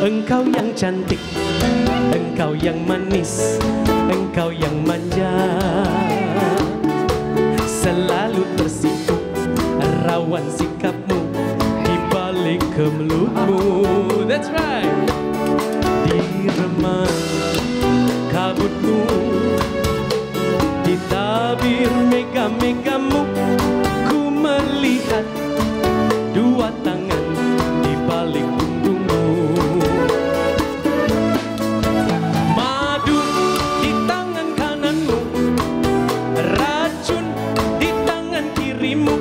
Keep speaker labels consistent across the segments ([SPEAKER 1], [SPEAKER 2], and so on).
[SPEAKER 1] Engkau yang cantik, engkau yang manis, engkau yang manja, selalu tersipu rawan sikapmu di balik kemelutmu. That's right. Di remah kabutmu, di tabir mega-megamu, ku melihat dua tangan di balik punggungmu. Madu di tangan kananmu, racun di tangan kirimu.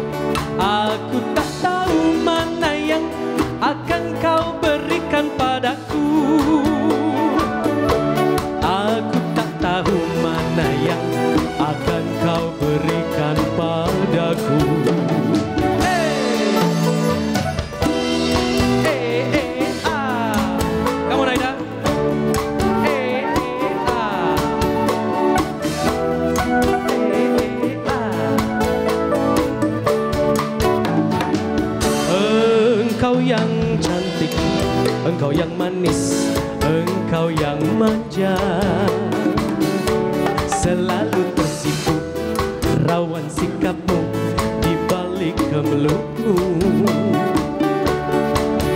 [SPEAKER 1] Aku tak tahu mana yang akan kau berikan padaku. Aku tak tahu mana yang akan kau berikan padaku. Come on, Aida. Engkau yang cantik, engkau yang manis, engkau yang manja, selalu tersipu rawan sikapmu di balik kemelutmu.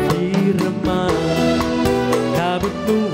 [SPEAKER 1] Di remah kabutmu,